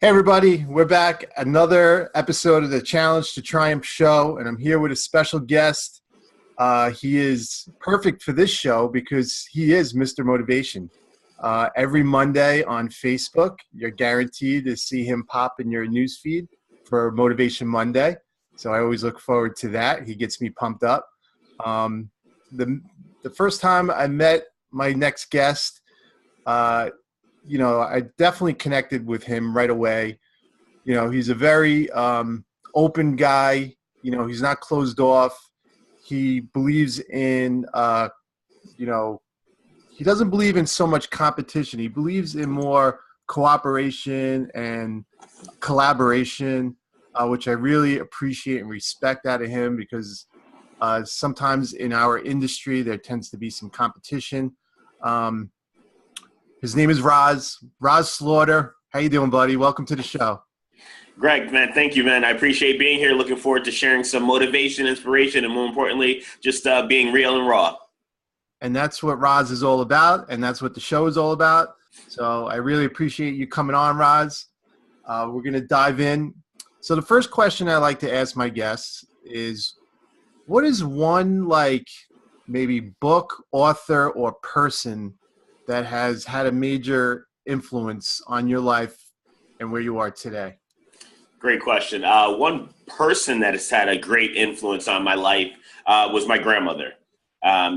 Hey everybody, we're back. Another episode of the Challenge to Triumph show, and I'm here with a special guest. He is perfect for this show because he is Mr. Motivation. Every Monday on Facebook, you're guaranteed to see him pop in your newsfeed for Motivation Monday. So I always look forward to that. He gets me pumped up. The first time I met my next guest, I definitely connected with him right away. He's a very open guy. He's not closed off. He believes in, he doesn't believe in so much competition. He believes in more cooperation and collaboration, which I really appreciate and respect out of him because sometimes in our industry there tends to be some competition. His name is Rahz Slaughter. How you doing, buddy? Welcome to the show. Greg, man, thank you, man. I appreciate being here. Looking forward to sharing some motivation, inspiration, and more importantly, just being real and raw. And that's what Rahz is all about, and that's what the show is all about. So I really appreciate you coming on, Rahz. We're going to dive in. So the first question I like to ask my guests is, what is one, maybe book, author, or person that has had a major influence on your life and where you are today? Great question. One person that has had a great influence on my life was my grandmother.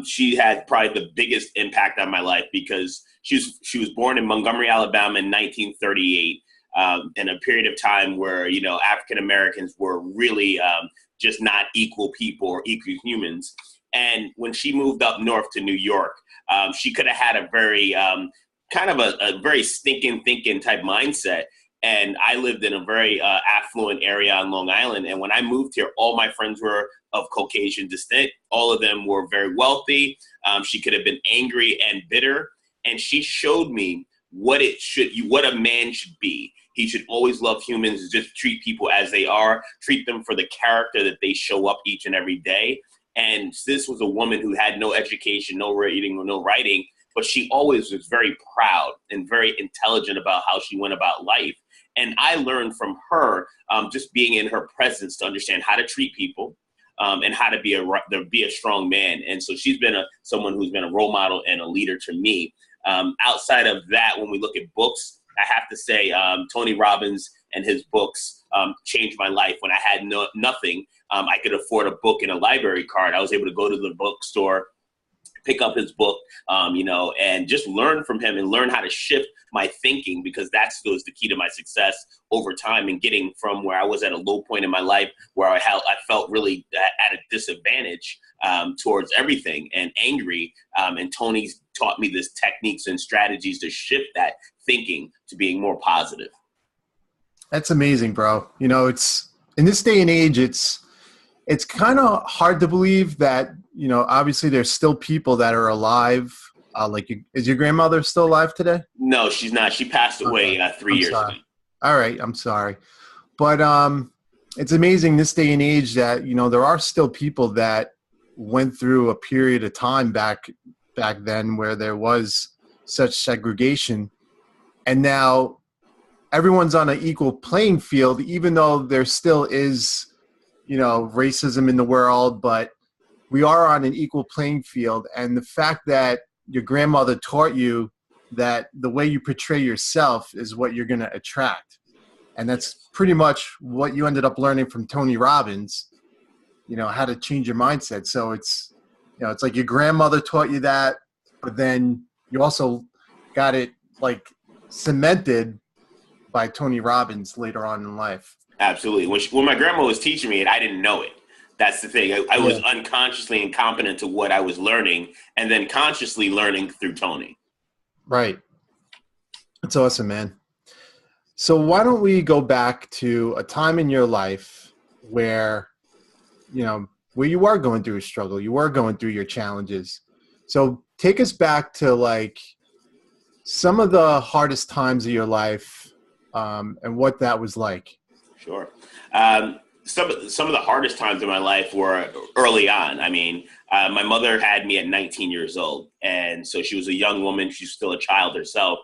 She had probably the biggest impact on my life because she was born in Montgomery, Alabama in 1938, in a period of time where, African Americans were really just not equal people or equal humans. And when she moved up north to New York, she could have had a very kind of a very stinking thinking type mindset. And I lived in a very affluent area on Long Island. And when I moved here, all my friends were of Caucasian descent. All of them were very wealthy. She could have been angry and bitter. And she showed me what a man should be. He should always love humans, just treat people as they are, treat them for the character that they show up each and every day. And this was a woman who had no education, no reading, or no writing, but she always was very proud and very intelligent about how she went about life. And I learned from her, just being in her presence, to understand how to treat people and how to be a strong man. And so she's been someone who's been a role model and a leader to me. Outside of that, when we look at books, I have to say Tony Robbins and his books changed my life. When I had nothing, I could afford a book and a library card. I was able to go to the bookstore, pick up his book, and just learn from him and learn how to shift my thinking, because that was the key to my success over time and getting from where I was at a low point in my life where I felt really at a disadvantage towards everything and angry. And Tony's taught me this techniques and strategies to shift that thinking to being more positive. That's amazing, bro. It's in this day and age, it's kind of hard to believe that, obviously there's still people that are alive. Is your grandmother still alive today? No, she's not. She passed away 3 years ago. All right. I'm sorry. But it's amazing this day and age that, there are still people that went through a period of time back then where there was such segregation. And now everyone's on an equal playing field, even though there still is, racism in the world, but we are on an equal playing field. And the fact that your grandmother taught you that the way you portray yourself is what you're going to attract. And that's pretty much what you ended up learning from Tony Robbins, how to change your mindset. So it's like your grandmother taught you that, but then you also got it cemented by Tony Robbins later on in life. Absolutely. When my grandma was teaching me it, I didn't know it. That's the thing. I was unconsciously incompetent to what I was learning, and then consciously learning through Tony. Right. That's awesome, man. So why don't we go back to a time in your life where, where you are going through a struggle, you were going through your challenges. So take us back to some of the hardest times of your life and what that was like. Sure. Some of the hardest times in my life were early on. I mean, my mother had me at 19 years old. And so she was a young woman. She's still a child herself.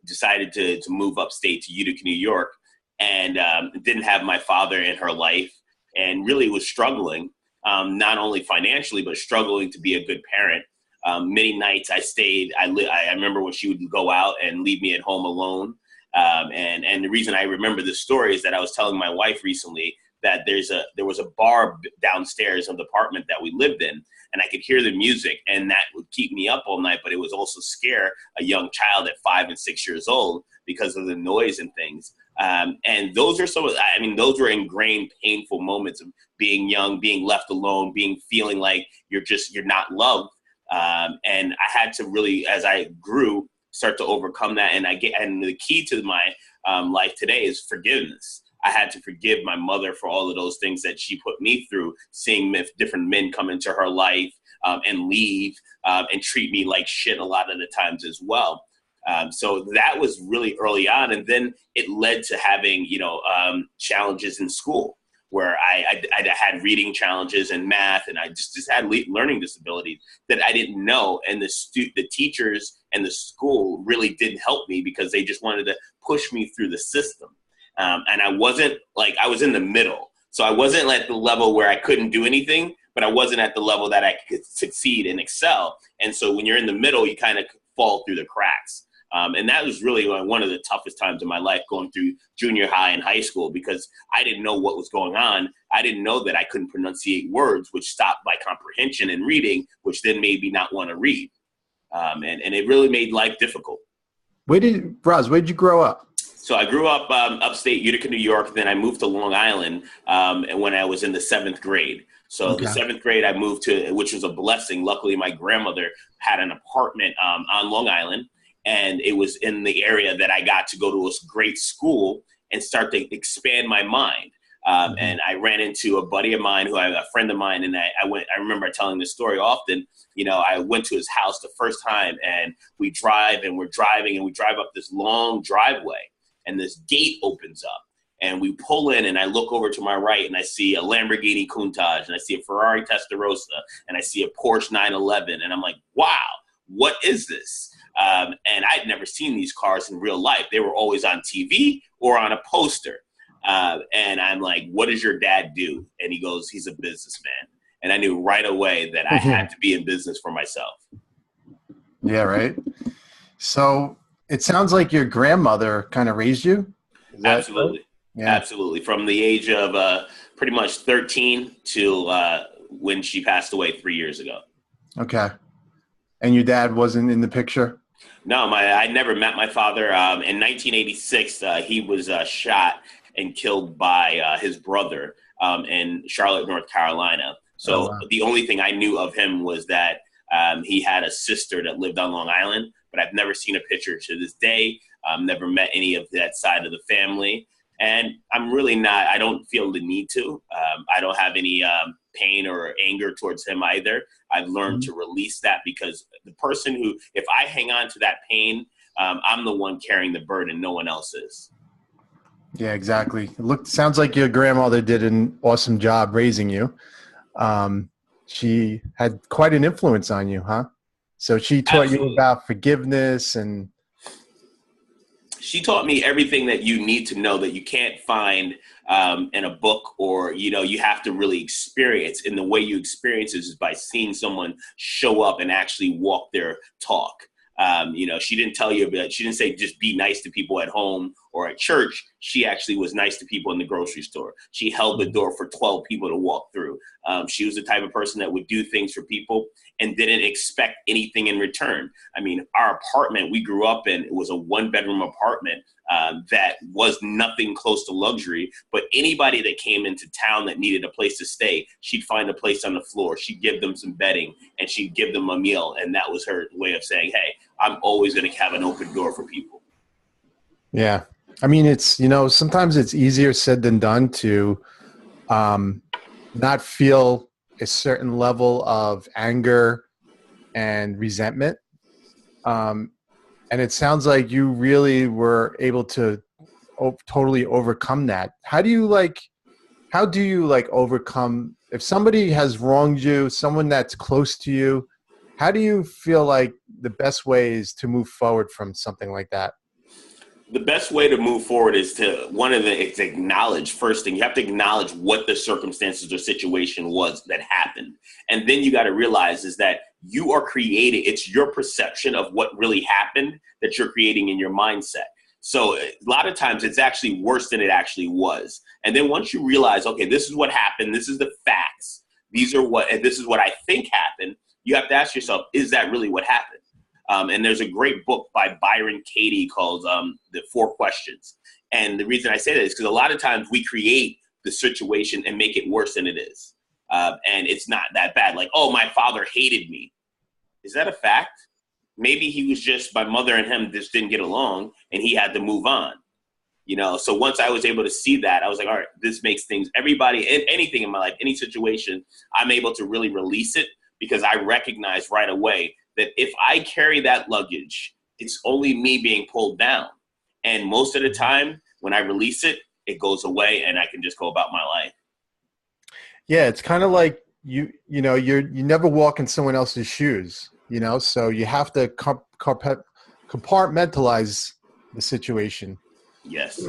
decided to move upstate to Utica, New York, and didn't have my father in her life, and really was struggling, not only financially, but struggling to be a good parent. Many nights I stayed, I remember when she would go out and leave me at home alone. And the reason I remember this story is that I was telling my wife recently that there was a bar downstairs of the apartment that we lived in, and I could hear the music, and that would keep me up all night, but it was also scare a young child at 5 and 6 years old because of the noise and things. And those are those were ingrained, painful moments of being young, being left alone, feeling like you're not loved. And I had to really, as I grew, start to overcome that. And the key to my life today is forgiveness. I had to forgive my mother for all of those things that she put me through, seeing different men come into her life and leave and treat me like shit a lot of the times as well. So that was really early on. And then it led to having, challenges in school where I had reading challenges and math, and I just had learning disabilities that I didn't know. And the teachers and the school really didn't help me because they just wanted to push me through the system. And I was in the middle. So I wasn't at the level where I couldn't do anything, but I wasn't at the level that I could succeed and excel. And so when you're in the middle, you kind of fall through the cracks. And that was really one of the toughest times in my life, going through junior high and high school, because I didn't know what was going on. I didn't know that I couldn't pronunciate words, which stopped my comprehension and reading, which then made me not want to read. And it really made life difficult. Rahz, where did you grow up? So I grew up upstate Utica, New York. Then I moved to Long Island and when I was in the 7th grade. So The 7th grade I moved to, which was a blessing. Luckily, my grandmother had an apartment on Long Island, and it was in the area that I got to go to a great school and start to expand my mind. And I ran into a buddy of mine, a friend of mine, and I remember telling this story often. I went to his house the first time, and we're driving and we drive up this long driveway, and this gate opens up, and we pull in, and I look over to my right, and I see a Lamborghini Countach, and I see a Ferrari Testarossa, and I see a Porsche 911, and I'm like, wow, what is this? And I'd never seen these cars in real life. They were always on TV or on a poster. And I'm like, what does your dad do? And he goes, he's a businessman. And I knew right away that I had to be in business for myself. Yeah, right. So it sounds like your grandmother kind of raised you. Absolutely. Right? Yeah. Absolutely. From the age of pretty much 13 till when she passed away 3 years ago. Okay. And your dad wasn't in the picture? No, I never met my father. In 1986, he was shot and killed by his brother in Charlotte, North Carolina. So The only thing I knew of him was that he had a sister that lived on Long Island, but I've never seen a picture to this day. Never met any of that side of the family. And I don't feel the need to. I don't have any pain or anger towards him either. I've learned to release that, because the person who, if I hang on to that pain, I'm the one carrying the burden. No one else is. Yeah, exactly. Sounds like your grandmother did an awesome job raising you. She had quite an influence on you, huh? So she taught you about forgiveness, and she taught me everything that you need to know that you can't find in a book, or, you have to really experience. And the way you experience is by seeing someone show up and actually walk their talk. She didn't tell you, she didn't say just be nice to people at home or at church. She actually was nice to people in the grocery store. She held the door for 12 people to walk through. She was the type of person that would do things for people and didn't expect anything in return. I mean, our apartment we grew up in, it was a 1-bedroom apartment that was nothing close to luxury, but anybody that came into town that needed a place to stay, she'd find a place on the floor. She'd give them some bedding, and she'd give them a meal. And that was her way of saying, hey, I'm always going to have an open door for people. Yeah. I mean, it's, sometimes it's easier said than done to not feel a certain level of anger and resentment. And it sounds like you really were able to totally overcome that. How do you overcome, if somebody has wronged you, someone that's close to you, How do you feel like the best way is to move forward from something like that? The best way to move forward is it's acknowledge. First thing, you have to acknowledge what the circumstances or situation was that happened. And then you got to realize is that you are creating, it's your perception of what really happened that you're creating in your mindset. So a lot of times it's actually worse than it actually was. And then once you realize, okay, this is what happened, this is the facts, and this is what I think happened, you have to ask yourself, is that really what happened? And there's a great book by Byron Katie called The Four Questions. And the reason I say that is because a lot of times we create the situation and make it worse than it is. And it's not that bad. Like, oh, my father hated me. Is that a fact? Maybe he was just, my mother and him just didn't get along and he had to move on. So once I was able to see that, I was like, all right, this makes things, everybody, anything in my life, any situation, I'm able to really release it because I recognize right away that if I carry that luggage, it's only me being pulled down. And most of the time when I release it, it goes away and I can just go about my life. Yeah, it's kind of like you never walk in someone else's shoes, so you have to compartmentalize the situation. Yes.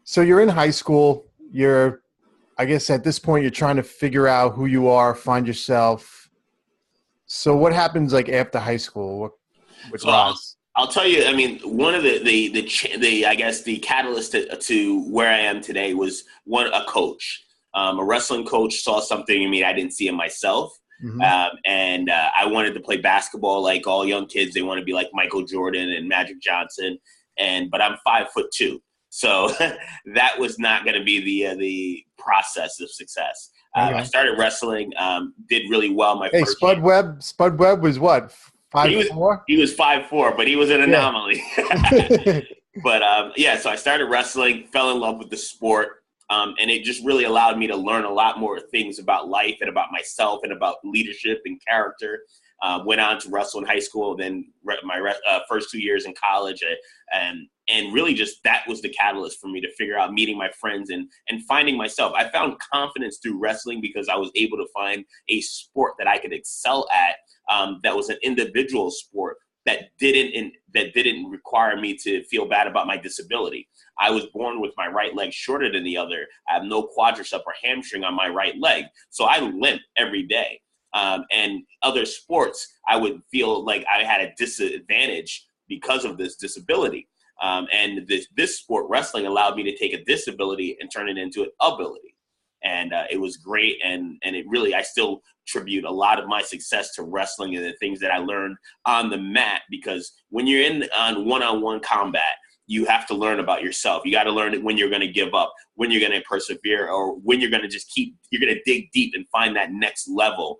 So you're in high school, I guess at this point, you're trying to figure out who you are, find yourself. So what happens like after high school with Rahz? I'll tell you, I mean, one of the catalyst to where I am today was a coach. A wrestling coach saw something in me I didn't see in myself. Mm-hmm. And I wanted to play basketball like all young kids. They want to be like Michael Jordan and Magic Johnson. But I'm 5'2". So that was not going to be the process of success. I started wrestling, did really well. First Spud Webb was what, 5'4"? He was 5'4", but he was an anomaly. But so I started wrestling, fell in love with the sport, and it just really allowed me to learn a lot more things about life and about myself and about leadership and character. Went on to wrestle in high school, then my first 2 years in college, and really just that was the catalyst for me to figure out meeting my friends and finding myself. I found confidence through wrestling because I was able to find a sport that I could excel at, that was an individual sport that didn't require me to feel bad about my disability. I was born with my right leg shorter than the other. I have no quadricep or hamstring on my right leg, so I limp every day. And other sports, I would feel like I had a disadvantage because of this disability. And this sport, wrestling, allowed me to take a disability and turn it into an ability. And it was great. And it really, I still attribute a lot of my success to wrestling and the things that I learned on the mat, because when you're on one-on-one combat, you have to learn about yourself. You got to learn when you're going to give up, when you're going to persevere, or when you're going to you're going to dig deep and find that next level.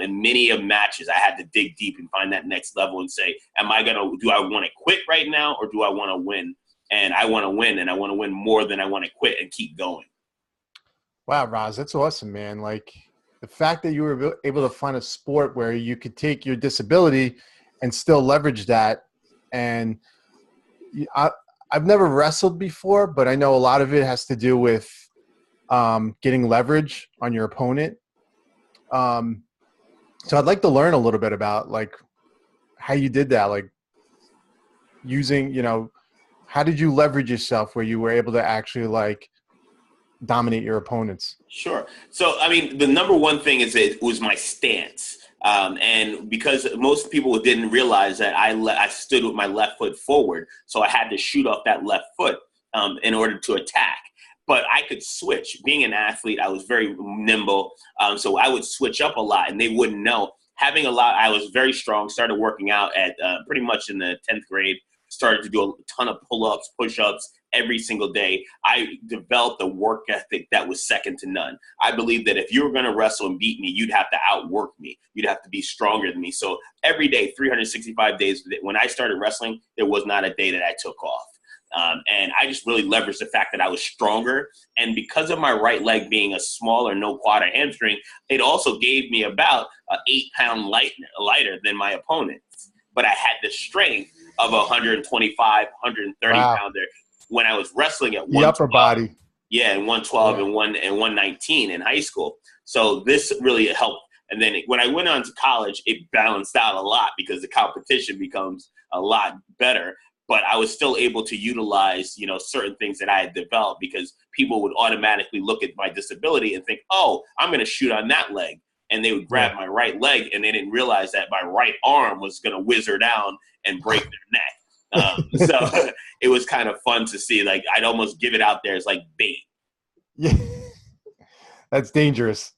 In many of matches, I had to dig deep and find that next level and say, do I want to quit right now, or do I want to win? And I want to win, and I want to win more than I want to quit and keep going. Wow, Rahz, that's awesome, man. Like the fact that you were able to find a sport where you could take your disability and still leverage that. And I've never wrestled before, but I know a lot of it has to do with getting leverage on your opponent. So I'd like to learn a little bit about like how you did that, like using, how did you leverage yourself where you were able to actually like dominate your opponents? Sure. So, I mean, the number one thing is it was my stance. And because most people didn't realize that I stood with my left foot forward, so I had to shoot off that left foot in order to attack. But I could switch. Being an athlete, I was very nimble, so I would switch up a lot, and they wouldn't know. I was very strong, started working out at pretty much in the 10th grade, started to do a ton of pull-ups, push-ups every single day. I developed a work ethic that was second to none. I believe that if you were going to wrestle and beat me, you'd have to outwork me. You'd have to be stronger than me. So every day, 365 days, when I started wrestling, there was not a day that I took off. And I just really leveraged the fact that I was stronger. And because of my right leg being a smaller, no quad or hamstring, it also gave me about 8-pound lighter than my opponents. But I had the strength of a 125, 130 pounder when I was wrestling at the upper body. Yeah, and 112 and 119 in high school. So this really helped And then when I went on to college, it balanced out a lot because the competition becomes a lot better. But I was still able to utilize, certain things that I had developed because people would automatically look at my disability and think, oh, I'm going to shoot on that leg. And they would grab my right leg, and they didn't realize that my right arm was going to whizzer down and break their neck. So it was kind of fun to see. Like, I'd almost give it out there as like bait. Yeah, that's dangerous.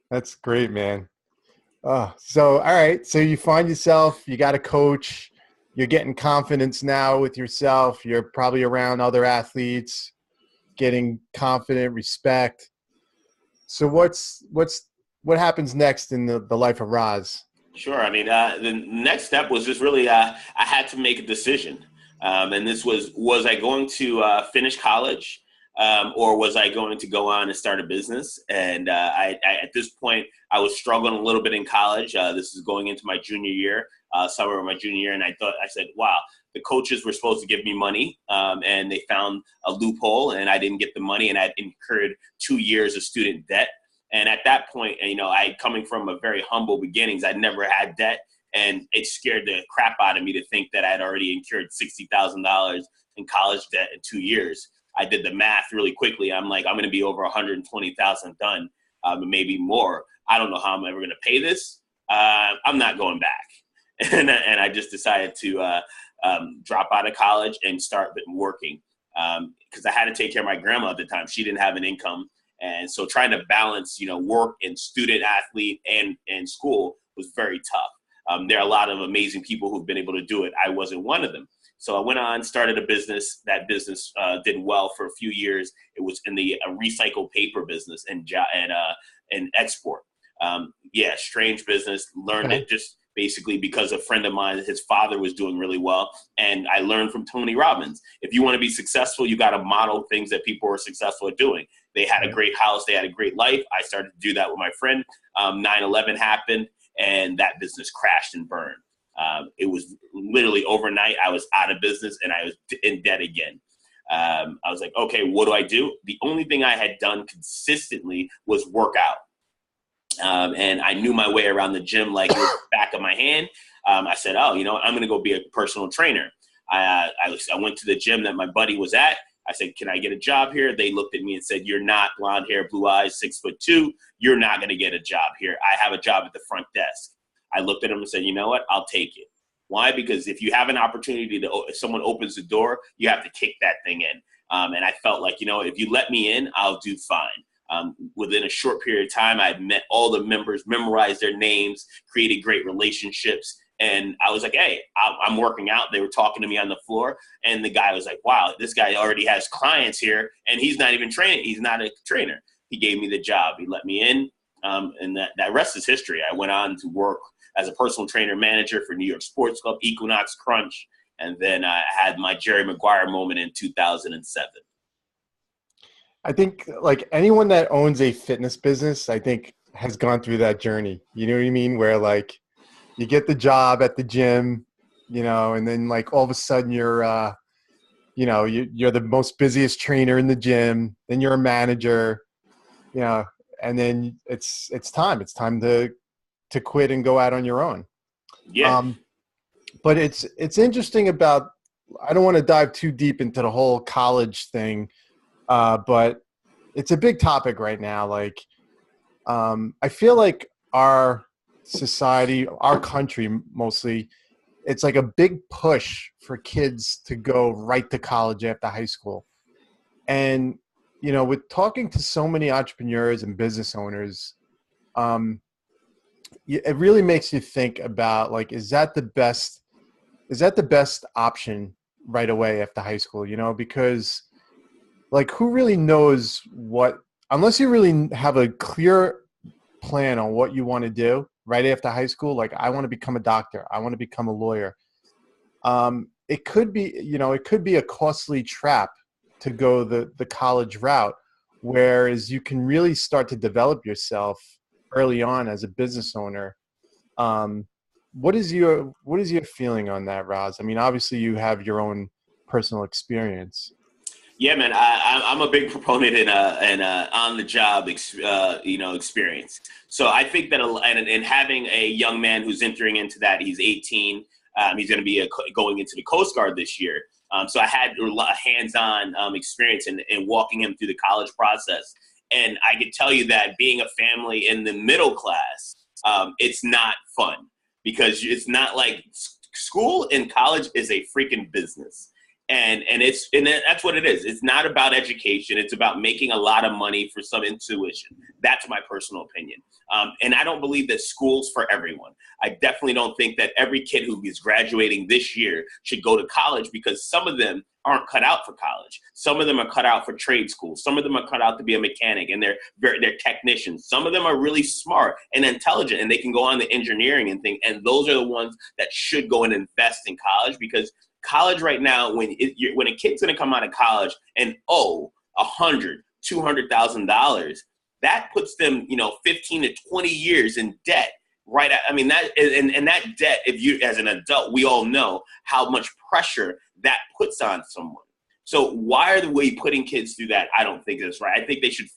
That's great, man. So, all right. So you find yourself, you got a coach, you're getting confidence now with yourself. You're probably around other athletes, getting confident, respect. So what happens next in the life of Rahz? Sure. I mean, the next step was just really, I had to make a decision. And this was I going to finish college? Or was I going to go on and start a business? And I at this point, I was struggling a little bit in college. This is going into my junior year, summer of my junior year. And I said, wow, the coaches were supposed to give me money, and they found a loophole, and I didn't get the money, and I'd incurred 2 years of student debt. And at that point, coming from a very humble beginnings, I'd never had debt. And it scared the crap out of me to think that I'd already incurred $60,000 in college debt in 2 years. I did the math really quickly. I'm like, I'm going to be over 120,000 done, maybe more. I don't know how I'm ever going to pay this. I'm not going back. And I just decided to drop out of college and start working because I had to take care of my grandma at the time. She didn't have an income. And so trying to balance, work and student athlete and school was very tough. There are a lot of amazing people who've been able to do it. I wasn't one of them. So I went on, started a business. That business did well for a few years. It was in the recycled paper business and export. Strange business. Learned it just basically because a friend of mine, his father was doing really well. And I learned from Tony Robbins. If you want to be successful, you got to model things that people are successful at doing. They had a great house. They had a great life. I started to do that with my friend. 9/11 happened, and that business crashed and burned. It was literally overnight. I was out of business and I was in debt again. I was like, okay, what do I do? The only thing I had done consistently was work out. And I knew my way around the gym like it was the back of my hand. I said, I'm going to go be a personal trainer. I went to the gym that my buddy was at. I said, can I get a job here? They looked at me and said, you're not blonde hair, blue eyes, 6'2". You're not going to get a job here. I have a job at the front desk. I looked at him and said, you know what? I'll take it. Why? Because if you have an opportunity if someone opens the door, you have to kick that thing in. And I felt like, if you let me in, I'll do fine. Within a short period of time, I met all the members, memorized their names, created great relationships. And I was like, hey, I'm working out. They were talking to me on the floor. And the guy was like, wow, this guy already has clients here. And he's not even training. He's not a trainer. He gave me the job. He let me in. And that rest is history. I went on to work as a personal trainer manager for New York Sports Club, Equinox Crunch. And then I had my Jerry Maguire moment in 2007. I think like anyone that owns a fitness business, I think has gone through that journey. You know what I mean? Where like you get the job at the gym, and then like all of a sudden you're, you're the most busiest trainer in the gym. Then you're a manager, and then it's time to quit and go out on your own. Yeah. But it's interesting about, I don't want to dive too deep into the whole college thing, but it's a big topic right now. Like, I feel like our society, our country mostly, it's like a big push for kids to go right to college after high school. And, with talking to so many entrepreneurs and business owners, it really makes you think about like, is that the best option right away after high school? Because like, who really knows unless you really have a clear plan on what you want to do right after high school. Like, I want to become a doctor. I want to become a lawyer. It could be a costly trap to go the college route, whereas you can really start to develop yourself early on as a business owner. What is your feeling on that, Rahz? I mean, obviously you have your own personal experience. Yeah, man, I'm a big proponent in on the job experience. So I think that and having a young man who's entering into that, he's 18. He's going to be going into the Coast Guard this year. So I had a lot of hands-on experience in walking him through the college process. And I could tell you that being a family in the middle class, it's not fun because it's not like school and college is a freaking business. And that's what it is. It's not about education. It's about making a lot of money for some intuition. That's my personal opinion. And I don't believe that school's for everyone. I definitely don't think that every kid who is graduating this year should go to college, because some of them aren't cut out for college. Some of them are cut out for trade school. Some of them are cut out to be a mechanic, and they're technicians. Some of them are really smart and intelligent, and they can go on the engineering and thing. And those are the ones that should go and invest in college, because college right now, when a kid's going to come out of college and owe $100,000-$200,000, that puts them, 15 to 20 years in debt. Right. I mean, that that debt, if you, as an adult, we all know how much pressure that puts on someone. So why are we putting kids through that? I don't think that's right. I think they should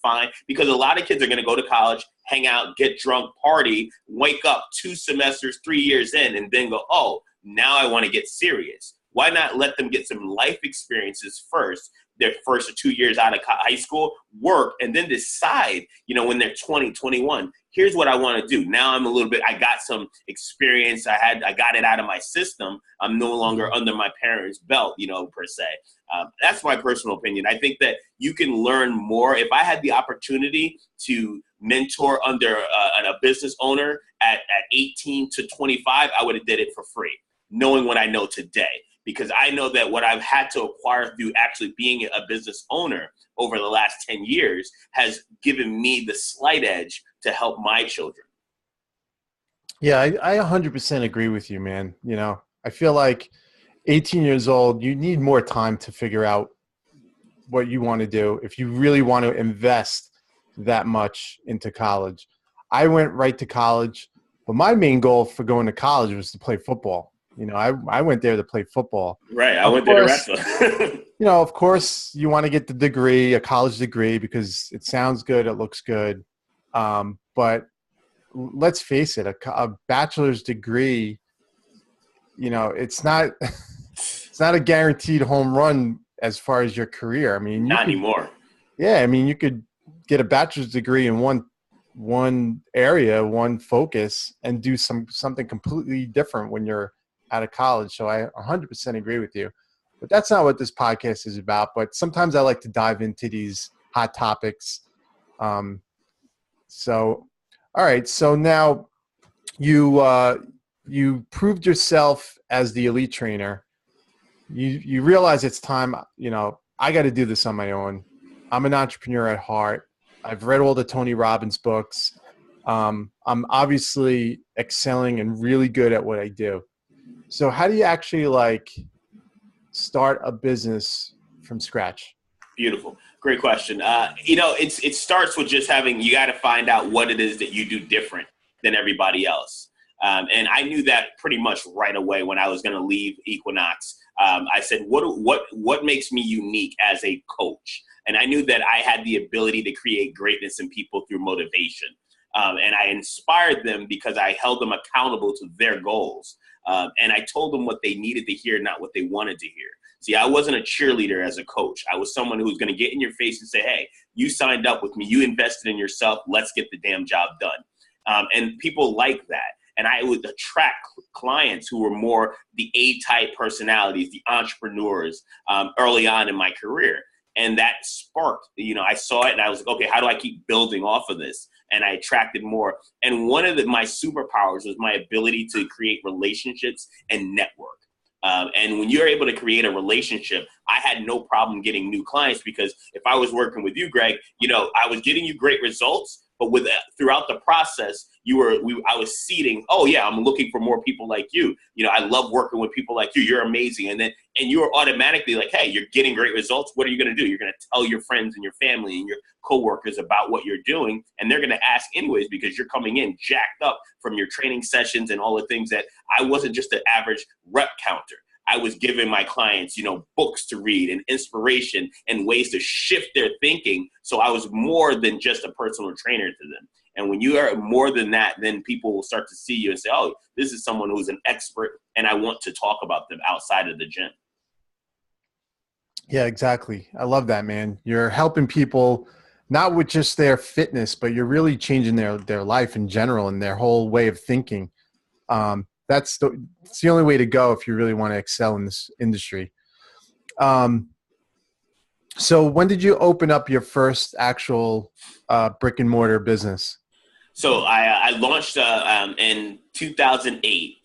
because a lot of kids are going to go to college, hang out, get drunk, party, wake up 2 semesters, 3 years in, and then go, oh, now I want to get serious. Why not let them get some life experiences first, their first 2 years out of high school, work, and then decide, when they're 20, 21, here's what I want to do. Now I got some experience. I got it out of my system. I'm no longer under my parents' belt, per se. That's my personal opinion. I think that you can learn more. If I had the opportunity to mentor under a business owner at 18 to 25, I would have did it for free, knowing what I know today. Because I know that what I've had to acquire through actually being a business owner over the last 10 years has given me the slight edge to help my children. Yeah, I 100% agree with you, man. I feel like 18 years old, you need more time to figure out what you want to do if you really want to invest that much into college. I went right to college, but my main goal for going to college was to play football. I went there to play football. Right. I went there to wrestle. Of course, you want to get the degree, a college degree, because it sounds good, it looks good. But let's face it, a bachelor's degree, it's not a guaranteed home run as far as your career. I mean, not anymore. Yeah, I mean, you could get a bachelor's degree in one area, one focus, and do something completely different when you're out of college. So I 100% agree with you, but that's not what this podcast is about. But sometimes I like to dive into these hot topics. So, all right. So now you proved yourself as the elite trainer. You realize it's time, I got to do this on my own. I'm an entrepreneur at heart. I've read all the Tony Robbins books. I'm obviously excelling and really good at what I do. So how do you actually start a business from scratch? Beautiful. Great question. It starts with just you got to find out what it is that you do different than everybody else. And I knew that pretty much right away when I was going to leave Equinox. I said, what makes me unique as a coach? And I knew that I had the ability to create greatness in people through motivation. And I inspired them because I held them accountable to their goals. And I told them what they needed to hear, not what they wanted to hear. See, I wasn't a cheerleader as a coach. I was someone who was going to get in your face and say, hey, you signed up with me. You invested in yourself. Let's get the damn job done. And people like that. And I would attract clients who were more the A-type personalities, the entrepreneurs early on in my career. And that sparked, I saw it and I was like, okay, how do I keep building off of this? And I attracted more. And one of my superpowers was my ability to create relationships and network. And when you're able to create a relationship, I had no problem getting new clients, because if I was working with you, Greg, I was getting you great results, but throughout the process, I was seeding, oh yeah, I'm looking for more people like you. I love working with people like you. You're amazing. And you were automatically like, hey, you're getting great results. What are you going to do? You're going to tell your friends and your family and your coworkers about what you're doing. And they're going to ask anyways, because you're coming in jacked up from your training sessions and all the things that I wasn't just an average rep counter. I was giving my clients, books to read and inspiration and ways to shift their thinking. So I was more than just a personal trainer to them. And when you are more than that, then people will start to see you and say, oh, this is someone who's an expert, and I want to talk about them outside of the gym. Yeah, exactly. I love that, man. You're helping people not with just their fitness, but you're really changing their life in general and their whole way of thinking. It's the only way to go if you really want to excel in this industry. So when did you open up your first actual brick and mortar business? So I launched in 2008,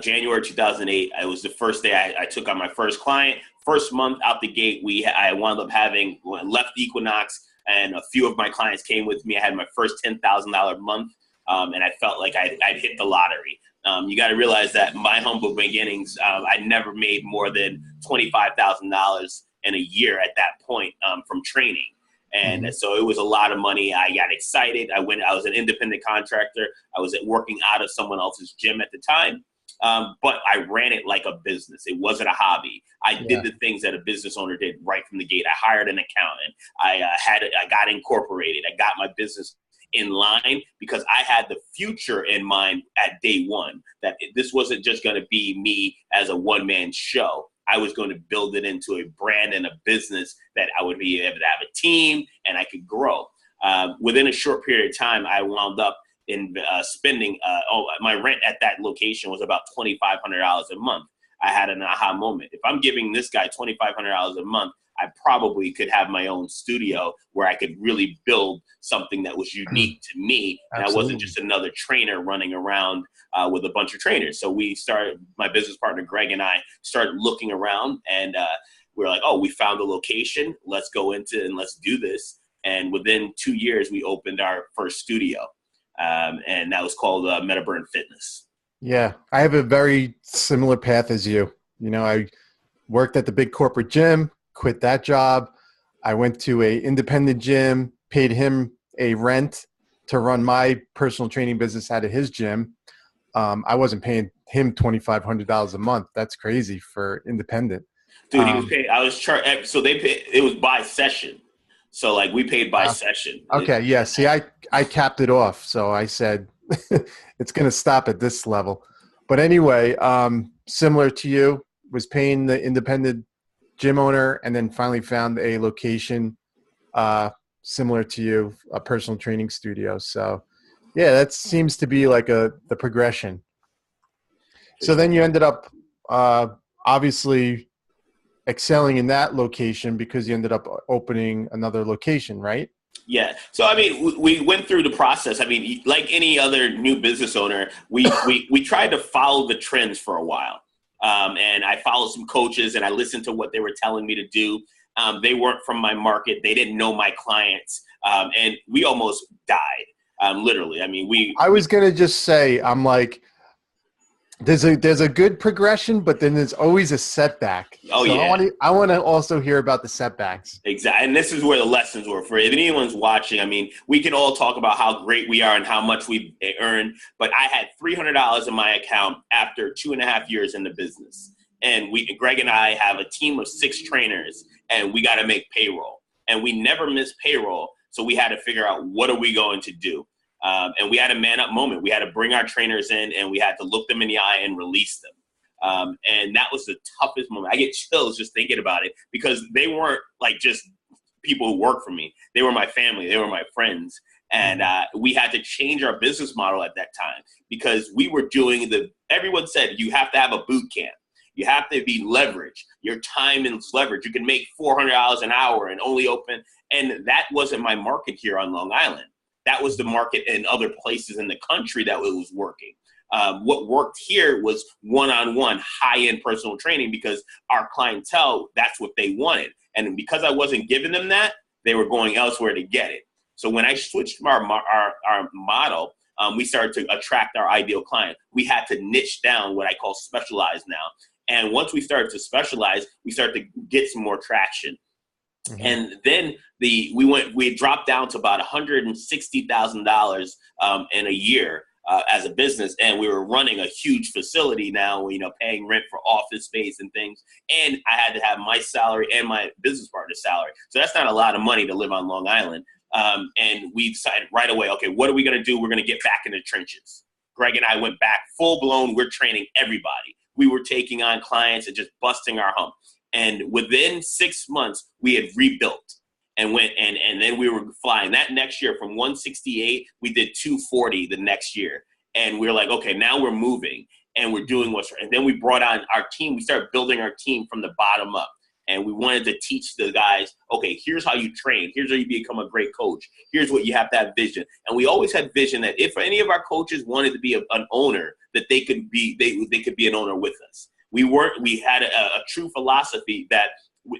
January 2008. It was the first day I took on my first client. First month out the gate, I wound up having left Equinox, and a few of my clients came with me. I had my first $10,000 month, and I felt like I'd hit the lottery. You got to realize that my humble beginnings, I never made more than $25,000 in a year at that point from training. And so it was a lot of money. I got excited. I was an independent contractor. I was working out of someone else's gym at the time. But I ran it like a business. It wasn't a hobby. I did the things that a business owner did right from the gate. I hired an accountant. I got incorporated. I got my business in line because I had the future in mind at day one, that this wasn't just going to be me as a one-man show. I was going to build it into a brand and a business that I would be able to have a team and I could grow. Within a short period of time, I wound up in spending, my rent at that location was about $2,500 a month. I had an aha moment. If I'm giving this guy $2,500 a month, I probably could have my own studio where I could really build something that was unique to me. And I wasn't just another trainer running around with a bunch of trainers. So my business partner, Greg, and I started looking around, and we're like, oh, we found a location. Let's go into and let's do this. And within 2 years, we opened our first studio. And that was called Metaburn Fitness. Yeah, I have a very similar path as you. I worked at the big corporate gym, quit that job. I went to a independent gym, paid him a rent to run my personal training business out of his gym. I wasn't paying him $2,500 a month. That's crazy for independent. Dude, he was paying. I was charged. So it was by session. So like we paid by session. Okay, yeah. See, I capped it off. So I said it's going to stop at this level. But anyway, similar to you, was paying the independent gym owner, and then finally found a location similar to you, a personal training studio. So yeah, that seems to be like the progression. So then you ended up obviously excelling in that location because you ended up opening another location, right? Yeah. So, I mean, we went through the process. I mean, like any other new business owner, we tried to follow the trends for a while. And I followed some coaches and I listened to what they were telling me to do. They weren't from my market. They didn't know my clients. And we almost died, literally. I mean, I was going to just say, I'm like, there's a good progression, but then there's always a setback. Oh, so yeah. I want to also hear about the setbacks. Exactly. And this is where the lessons were for if anyone's watching. I mean, we can all talk about how great we are and how much we've earned, but I had $300 in my account after 2.5 years in the business. And Greg and I have a team of 6 trainers, and we got to make payroll. And we never miss payroll, so we had to figure out what are we going to do. And we had a man up moment. We had to bring our trainers in and we had to look them in the eye and release them. And that was the toughest moment. I get chills just thinking about it because they weren't like just people who work for me. They were my family. They were my friends. And we had to change our business model at that time because we were doing everyone said you have to have a boot camp. You have to be leveraged. Your time is leverage. You can make $400 an hour and only open. And that wasn't my market here on Long Island. That was the market in other places in the country that it was working. What worked here was one-on-one, high-end personal training because our clientele, that's what they wanted. And because I wasn't giving them that, they were going elsewhere to get it. So when I switched our model, we started to attract our ideal client. We had to niche down what I call specialize now. And once we started to specialize, we started to get some more traction. Mm-hmm. And then we dropped down to about $160,000 in a year as a business, and we were running a huge facility now, paying rent for office space and things. And I had to have my salary and my business partner's salary. So that's not a lot of money to live on Long Island. And we decided right away, okay, what are we going to do? We're going to get back in the trenches. Greg and I went back full blown. We're training everybody. We were taking on clients and just busting our hump. And within 6 months, we had rebuilt and went and then we were flying. That next year from 168, we did 240 the next year. And we were like, okay, now we're moving and we're doing what's right. And then we brought on our team. We started building our team from the bottom up. And we wanted to teach the guys, okay, here's how you train. Here's how you become a great coach. Here's what you have to have vision. And we always had vision that if any of our coaches wanted to be an owner, that they could be an owner with us. We had a true philosophy that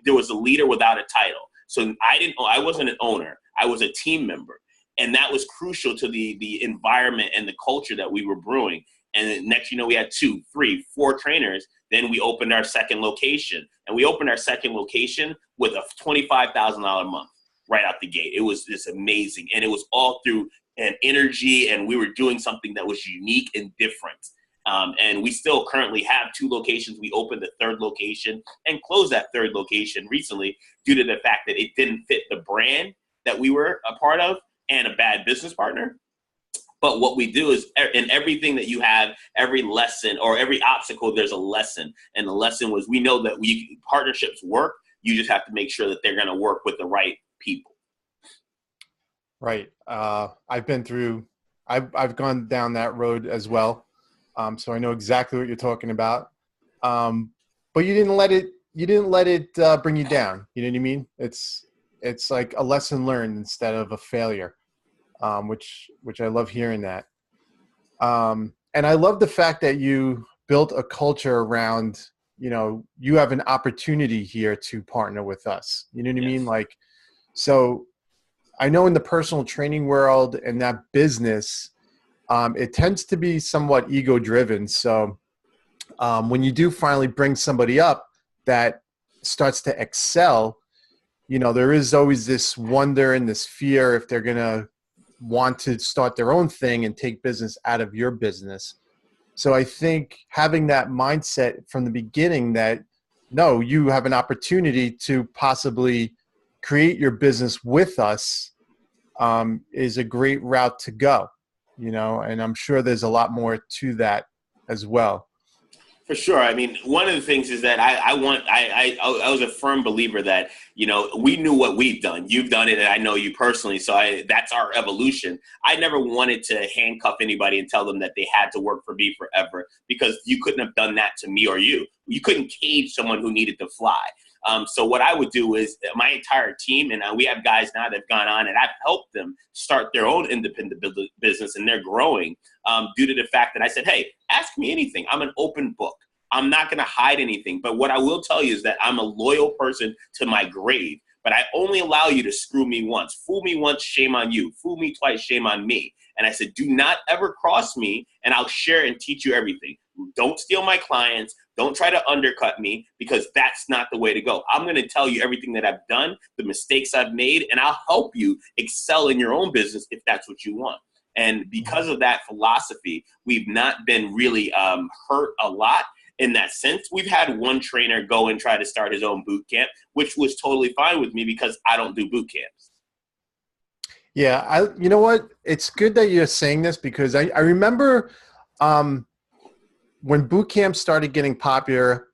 there was a leader without a title. So I wasn't an owner. I was a team member. And that was crucial to the environment and the culture that we were brewing. And then next, we had 2, 3, 4 trainers. Then we opened our second location. And we opened our second location with a $25,000 a month right out the gate. It was just amazing. And it was all through an energy, and we were doing something that was unique and different. And we still currently have 2 locations. We opened the third location and closed that third location recently due to the fact that it didn't fit the brand that we were a part of and a bad business partner. But what we do is in everything that you have, every lesson or every obstacle, there's a lesson. And the lesson was, we know that partnerships work. You just have to make sure that they're going to work with the right people. Right. I've gone down that road as well. So I know exactly what you're talking about. But you didn't let it bring you down. You know what I mean? It's like a lesson learned instead of a failure. Which I love hearing that. And I love the fact that you built a culture around, you have an opportunity here to partner with us. You know what I mean? Like, so I know in the personal training world and that business, it tends to be somewhat ego driven. So when you do finally bring somebody up that starts to excel, there is always this wonder and this fear if they're going to want to start their own thing and take business out of your business. So I think having that mindset from the beginning that, no, you have an opportunity to possibly create your business with us is a great route to go, and I'm sure there's a lot more to that as well. For sure. I mean, one of the things is that I was a firm believer that, we knew what we've done. You've done it, and I know you personally. So that's our evolution. I never wanted to handcuff anybody and tell them that they had to work for me forever, because you couldn't have done that to me or you. You couldn't cage someone who needed to fly. So what I would do is my entire team, and we have guys now that have gone on, and I've helped them start their own independent business, and they're growing due to the fact that I said, hey, ask me anything. I'm an open book. I'm not going to hide anything. But what I will tell you is that I'm a loyal person to my grave, but I only allow you to screw me once. Fool me once, shame on you. Fool me twice, shame on me. And I said, do not ever cross me, and I'll share and teach you everything. Don't steal my clients. Don't try to undercut me, because that's not the way to go. I'm going to tell you everything that I've done, the mistakes I've made, and I'll help you excel in your own business if that's what you want. And because of that philosophy, we've not been really hurt a lot in that sense. We've had one trainer go and try to start his own boot camp, which was totally fine with me because I don't do boot camps. Yeah, you know what? It's good that you're saying this, because I remember when boot camps started getting popular,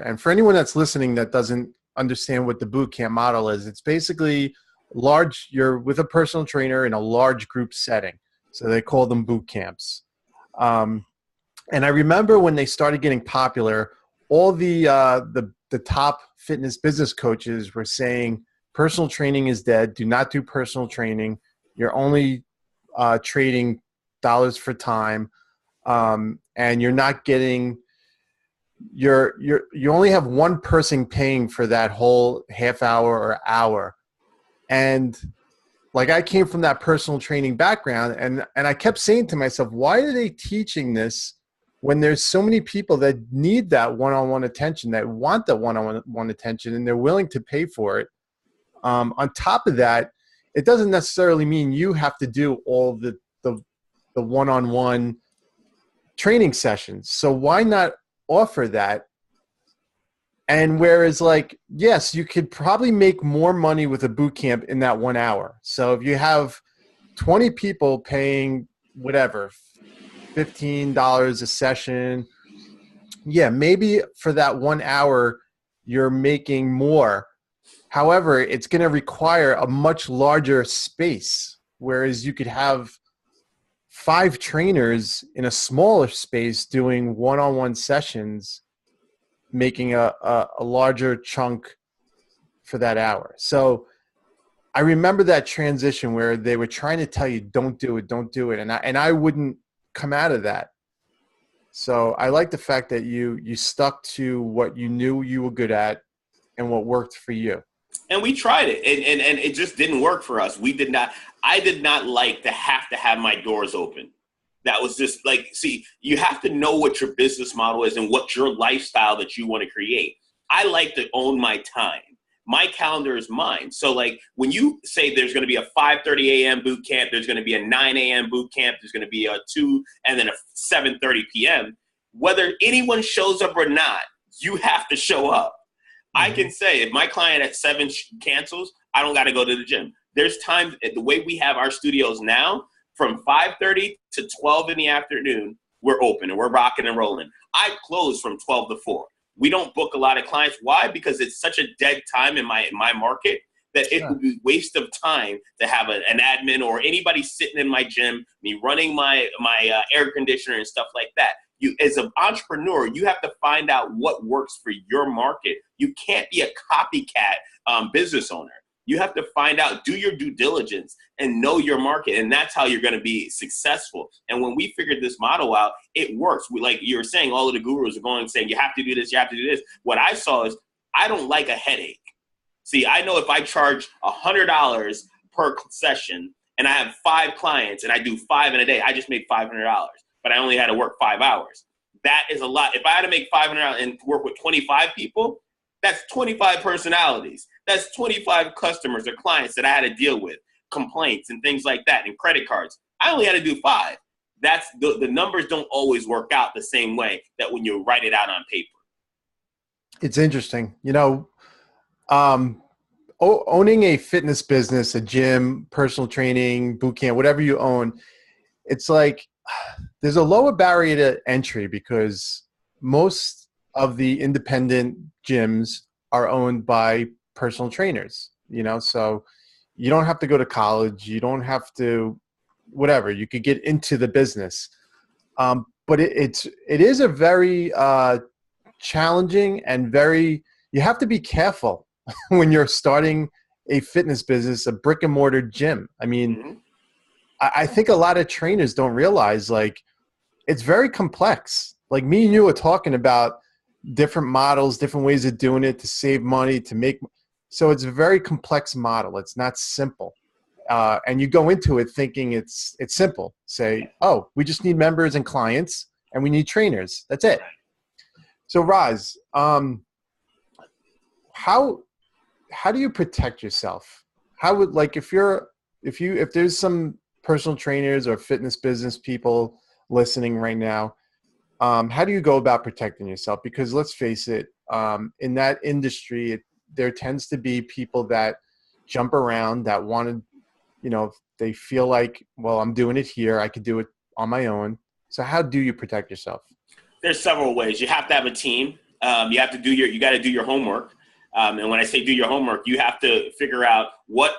and for anyone that's listening that doesn't understand what the boot camp model is, it's basically you're with a personal trainer in a large group setting. So they call them boot camps. And I remember when they started getting popular, all the top fitness business coaches were saying, personal training is dead. Do not do personal training. You're only trading dollars for time, and you're not getting. You only have one person paying for that whole half hour or hour, and like I came from that personal training background, and I kept saying to myself, why are they teaching this when there's so many people that need that one-on-one attention, that want that one-on-one attention, and they're willing to pay for it? On top of that, it doesn't necessarily mean you have to do all the the one-on-one training sessions. So why not offer that? And whereas like, yes, you could probably make more money with a boot camp in that 1 hour. So if you have 20 people paying whatever, $15 a session, yeah, maybe for that 1 hour, you're making more. However, it's going to require a much larger space, whereas you could have 5 trainers in a smaller space doing one-on-one sessions, making a larger chunk for that hour. So I remember that transition where they were trying to tell you, don't do it, don't do it. And I wouldn't come out of that. So I like the fact that you stuck to what you knew you were good at and what worked for you. And we tried it, and it just didn't work for us. I did not like to have my doors open. That was just like, see, you have to know what your business model is and what your lifestyle that you want to create. I like to own my time. My calendar is mine. So like when you say there's going to be a 5:30 a.m. boot camp, there's going to be a 9 a.m. boot camp, there's going to be a 2 and then a 7:30 p.m., whether anyone shows up or not, you have to show up. I can say if my client at 7 cancels, I don't got to go to the gym. There's times, the way we have our studios now, from 5:30 to 12 in the afternoon, we're open and we're rocking and rolling. I close from 12 to 4. We don't book a lot of clients. Why? Because it's such a dead time in my market that it would be a waste of time to have an admin or anybody sitting in my gym, me running my air conditioner and stuff like that. You, as an entrepreneur, you have to find out what works for your market. You can't be a copycat business owner. You have to find out, do your due diligence and know your market. And that's how you're going to be successful. And when we figured this model out, it works. Like you were saying, all of the gurus are going saying, you have to do this, you have to do this. What I saw is I don't like a headache. See, I know if I charge $100 per session and I have 5 clients and I do 5 in a day, I just made $500, but I only had to work 5 hours. That is a lot. If I had to make $500 and work with 25 people, that's 25 personalities. That's 25 customers or clients that I had to deal with, complaints and things like that, and credit cards. I only had to do 5. That's the numbers don't always work out the same way that when you write it out on paper. It's interesting. You know, owning a fitness business, a gym, personal training, boot camp, whatever you own, it's like there's a lower barrier to entry because most of the independent gyms are owned by personal trainers, you know, so you don't have to go to college. You don't have to, whatever, you could get into the business. But it is a very challenging and you have to be careful when you're starting a fitness business, a brick and mortar gym. I mean, I think a lot of trainers don't realize like it's very complex. Like me and you were talking about different models, different ways of doing it to save money, to make. So it's a very complex model. It's not simple. And you go into it thinking it's simple. Say, oh, we just need members and clients and we need trainers. That's it. So Rahz, how do you protect yourself? How would, like, if there's some personal trainers or fitness business people listening right now, how do you go about protecting yourself? Because let's face it, in that industry, there tends to be people that jump around that want to, you know, they feel like, well, I'm doing it here, I could do it on my own. So how do you protect yourself? There's several ways. You have to have a team. You got to do your homework. And when I say do your homework, you have to figure out what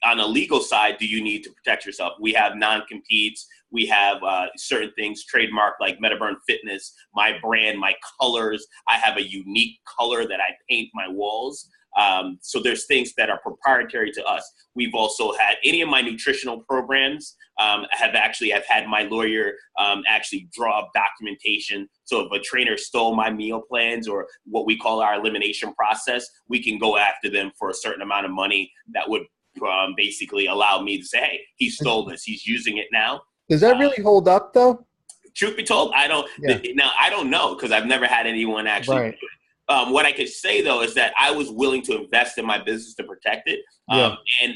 on a legal side do you need to protect yourself. We have non-competes. We have certain things trademarked like Metaburn Fitness, my brand, my colors. I have a unique color that I paint my walls. So there's things that are proprietary to us. We've also had any of my nutritional programs have had my lawyer actually draw up documentation. So if a trainer stole my meal plans or what we call our elimination process, we can go after them for a certain amount of money that would basically allow me to say, hey, he stole this. He's using it now. Does that really hold up though? Truth be told, I don't. Yeah. Now, I don't know because I've never had anyone actually do it. What I could say, though, is that I was willing to invest in my business to protect it. And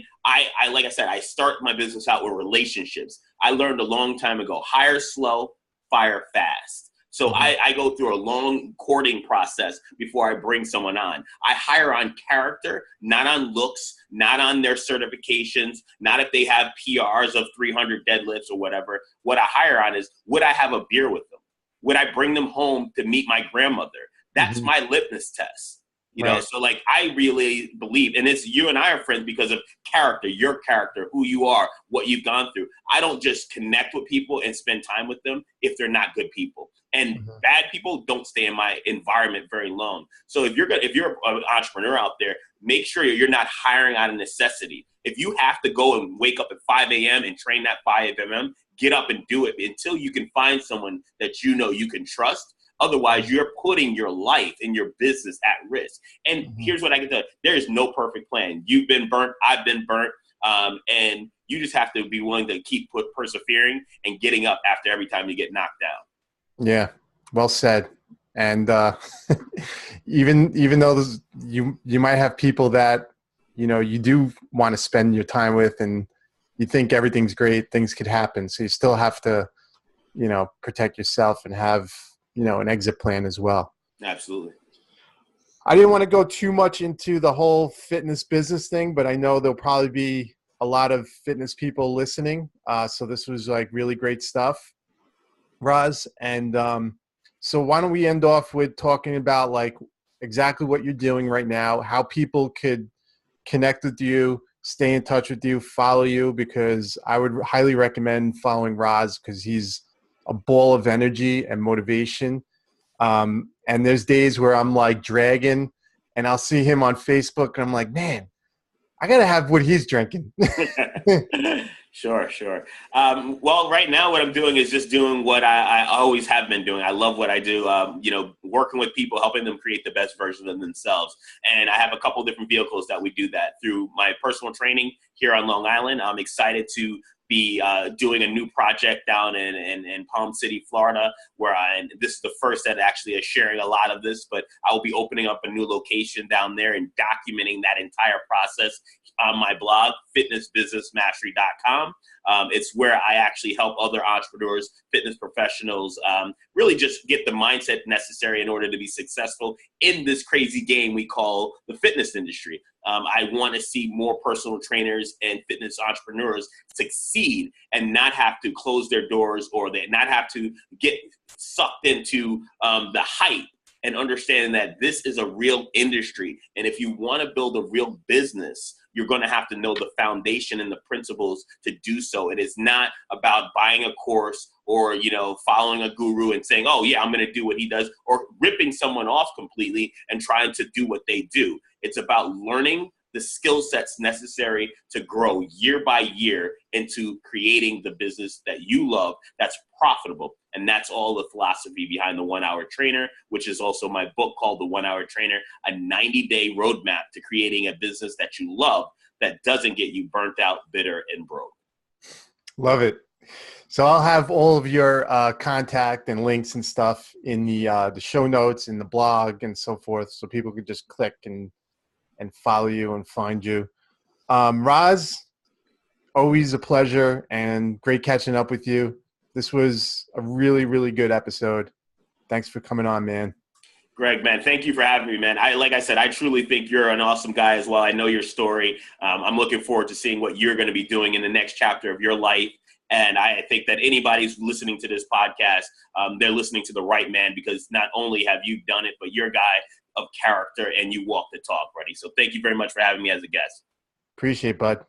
like I said, I start my business out with relationships. I learned a long time ago, hire slow, fire fast. So I go through a long courting process before I bring someone on. I hire on character, not on looks, not on their certifications, not if they have PRs of 300 deadlifts or whatever. What I hire on is, would I have a beer with them? Would I bring them home to meet my grandmother? That's my litmus test. You know, so like I really believe, and it's you and I are friends because of character, your character, who you are, what you've gone through. I don't just connect with people and spend time with them if they're not good people. And bad people don't stay in my environment very long. So if you're an entrepreneur out there, make sure you're not hiring out of necessity. If you have to go and wake up at 5 a.m. and train at 5 a.m., get up and do it until you can find someone that you know you can trust. Otherwise, you're putting your life and your business at risk. And here's what I can tell you. There is no perfect plan. You've been burnt. I've been burnt. And you just have to be willing to keep persevering and getting up after every time you get knocked down. Yeah, well said. And even though you might have people that, you know, you do want to spend your time with and you think everything's great, things could happen. So you still have to, you know, protect yourself and have, you know, an exit plan as well. Absolutely. I didn't want to go too much into the whole fitness business thing, but I know there'll probably be a lot of fitness people listening. So this was like really great stuff, Rahz. And so why don't we end off with talking about like exactly what you're doing right now, how people could connect with you, stay in touch with you, follow you, because I would highly recommend following Rahz because he's a ball of energy and motivation. And there's days where I'm like dragging and I'll see him on Facebook and I'm like, man, I got to have what he's drinking. Sure. Well, right now what I'm doing is just doing what I always have been doing. I love what I do, you know, working with people, helping them create the best version of themselves. And I have a couple different vehicles that we do that through my personal training here on Long Island. I'm excited to be doing a new project down in Palm City, Florida, where this is the first that actually is sharing a lot of this, but I will be opening up a new location down there and documenting that entire process on my blog, fitnessbusinessmastery.com. It's where I actually help other entrepreneurs, fitness professionals, really just get the mindset necessary in order to be successful in this crazy game we call the fitness industry. I want to see more personal trainers and fitness entrepreneurs succeed and not have to close their doors or they not have to get sucked into the hype, and understand that this is a real industry. And if you want to build a real business, you're going to have to know the foundation and the principles to do so. It is not about buying a course or, you know, following a guru and saying, oh yeah, I'm going to do what he does, or ripping someone off completely and trying to do what they do. It's about learning the skill sets necessary to grow year by year into creating the business that you love that's profitable. And that's all the philosophy behind the 1 Hour Trainer, which is also my book called The 1 Hour Trainer, a 90-day roadmap to creating a business that you love that doesn't get you burnt out, bitter, and broke. Love it. So I'll have all of your contact and links and stuff in the show notes, in the blog and so forth, so people can just click and follow you and find you. Rahz, always a pleasure and great catching up with you. This was a really, really good episode. Thanks for coming on, man. Greg, man, thank you for having me, man. Like I said, I truly think you're an awesome guy as well. I know your story. I'm looking forward to seeing what you're going to be doing in the next chapter of your life. And I think that anybody who's listening to this podcast, they're listening to the right man, because not only have you done it, but you're a guy of character and you walk the talk, buddy. So thank you very much for having me as a guest. Appreciate it, bud.